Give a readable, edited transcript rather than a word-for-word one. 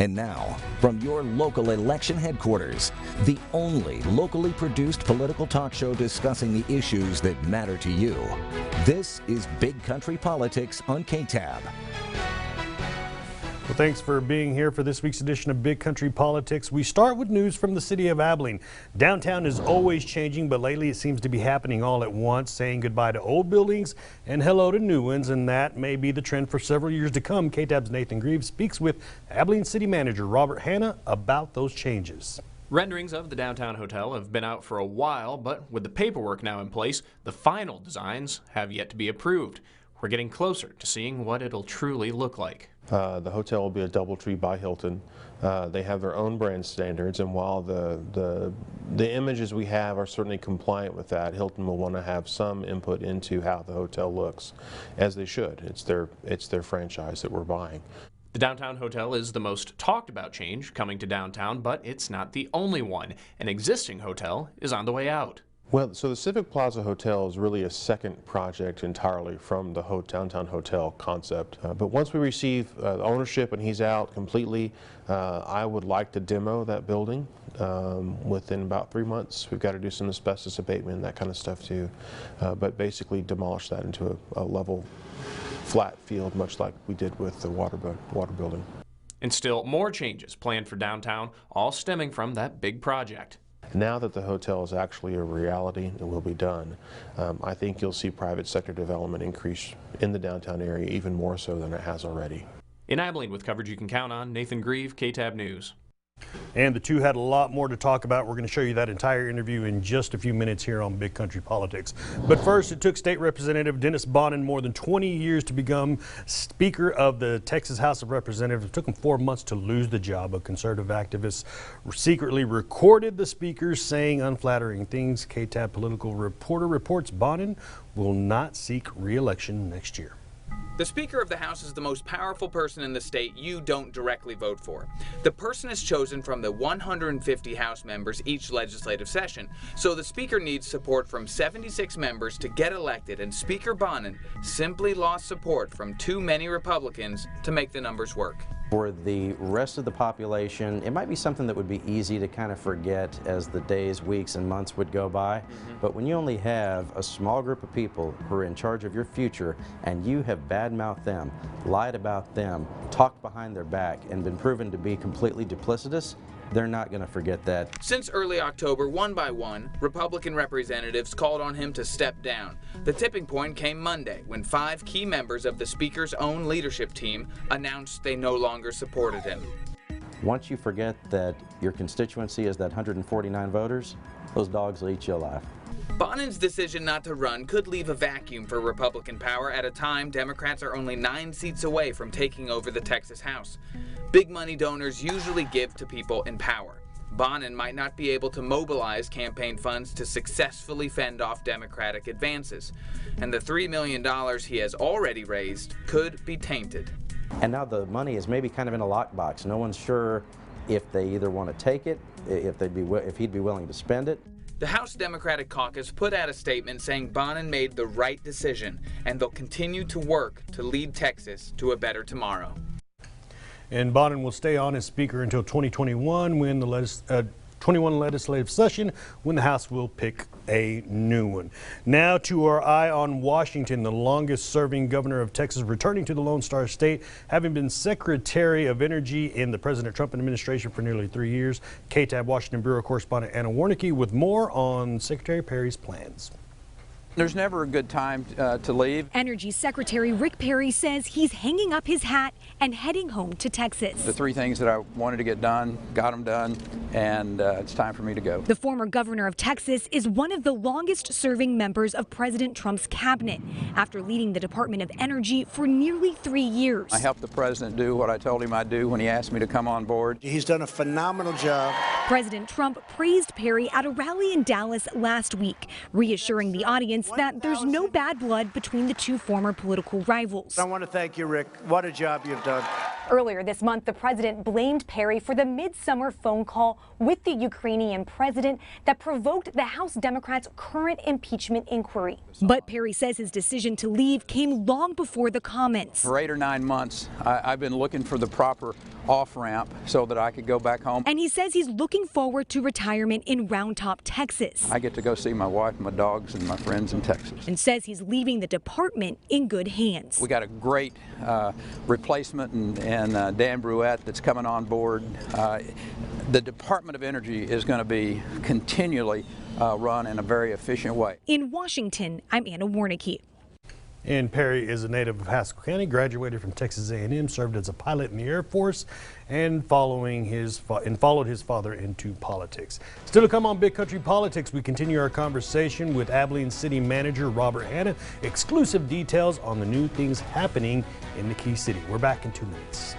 And now, from your local election headquarters, the only locally produced political talk show discussing the issues that matter to you. This is Big Country Politics on KTAB. Well, thanks for being here for this week's edition of Big Country Politics. We start with news from the city of Abilene. Downtown is always changing, but lately it seems to be happening all at once, saying goodbye to old buildings and hello to new ones, and that may be the trend for several years to come. KTAB's Nathan Greaves speaks with Abilene City Manager Robert Hanna about those changes. Renderings of the downtown hotel have been out for a while, but with the paperwork now in place, the final designs have yet to be approved. We're getting closer to seeing what it'll truly look like. The hotel will be a DoubleTree by Hilton. They have their own brand standards, and while the images we have are certainly compliant with that, Hilton will want to have some input into how the hotel looks, as they should. It's their franchise that we're buying. The downtown hotel is the most talked about change coming to downtown, but it's not the only one. An existing hotel is on the way out. Well, so the Civic Plaza Hotel is really a second project entirely from the downtown hotel concept. But once we receive ownership and he's out completely, I would like to demo that building within about 3 months. We've got to do some asbestos abatement and that kind of stuff too. But basically demolish that into a level, flat field, much like we did with the water building. And still more changes planned for downtown, all stemming from that big project. Now that the hotel is actually a reality and will be done, I think you'll see private sector development increase in the downtown area even more so than it has already. In Abilene, with coverage you can count on, Nathan Greaves, KTAB News. And the two had a lot more to talk about. We're going to show you that entire interview in just a few minutes here on Big Country Politics. But first, it took State Representative Dennis Bonnen more than 20 years to become Speaker of the Texas House of Representatives. It took him 4 months to lose the job. A conservative activist secretly recorded the speaker saying unflattering things. KTAB political reporter reports Bonnen will not seek re-election next year. The Speaker of the House is the most powerful person in the state you don't directly vote for. The person is chosen from the 150 House members each legislative session, so the Speaker needs support from 76 members to get elected, and Speaker Bonnen simply lost support from too many Republicans to make the numbers work. For the rest of the population, it might be something that would be easy to kind of forget as the days, weeks, and months would go by. But when you only have a small group of people who are in charge of your future and you have badmouthed them, lied about them, talked behind their back, and been proven to be completely duplicitous, they're not going to forget that. Since early October, one by one, Republican representatives called on him to step down. The tipping point came Monday when 5 key members of the Speaker's own leadership team announced they no longer supported him. Once you forget that your constituency is that 149 voters, those dogs will eat you alive. Bonnen's decision not to run could leave a vacuum for Republican power at a time Democrats are only 9 seats away from taking over the Texas House. Big money donors usually give to people in power. Bonnen might not be able to mobilize campaign funds to successfully fend off Democratic advances, and the $3 million he has already raised could be tainted. And now the money is maybe kind of in a lockbox. No one's sure if they either want to take it, if he'd be willing to spend it. The House Democratic Caucus put out a statement saying Bonnen made the right decision, and they'll continue to work to lead Texas to a better tomorrow. And Bonnen will stay on as Speaker until 2021 when the 21 legislative session, when the House will pick a new one. Now to our eye on Washington, the longest serving governor of Texas returning to the Lone Star State, having been Secretary of Energy in the President Trump administration for nearly 3 years. KTAB Washington Bureau Correspondent Anna Warnicki with more on Secretary Perry's plans. There's never a good time to leave. Energy Secretary Rick Perry says he's hanging up his hat and heading home to Texas. The 3 things that I wanted to get done, got them done, and it's time for me to go. The former governor of Texas is one of the longest serving members of President Trump's cabinet after leading the Department of Energy for nearly 3 years. I helped the president do what I told him I'd do when he asked me to come on board. He's done a phenomenal job. President Trump praised Perry at a rally in Dallas last week, reassuring the audience that there's no bad blood between the two former political rivals. I want to thank you, Rick. What a job you've done. Earlier this month, the president blamed Perry for the midsummer phone call with the Ukrainian president that provoked the House Democrats' current impeachment inquiry. But Perry says his decision to leave came long before the comments. For 8 or 9 months, I've been looking for the proper off-ramp so that I could go back home. And he says he's looking forward to retirement in Round Top, Texas. I get to go see my wife, my dogs, and my friends in Texas. And says he's leaving the department in good hands. We got a great replacement and Dan Bruette that's coming on board. The Department of Energy is going to be continually run in a very efficient way. In Washington, I'm Anna Warnicki. And Perry is a native of Haskell County, graduated from Texas A&M, served as a pilot in the Air Force, and followed his father into politics. Still to come on Big Country Politics, we continue our conversation with Abilene City Manager Robert Hanna. Exclusive details on the new things happening in the Key City. We're back in 2 minutes.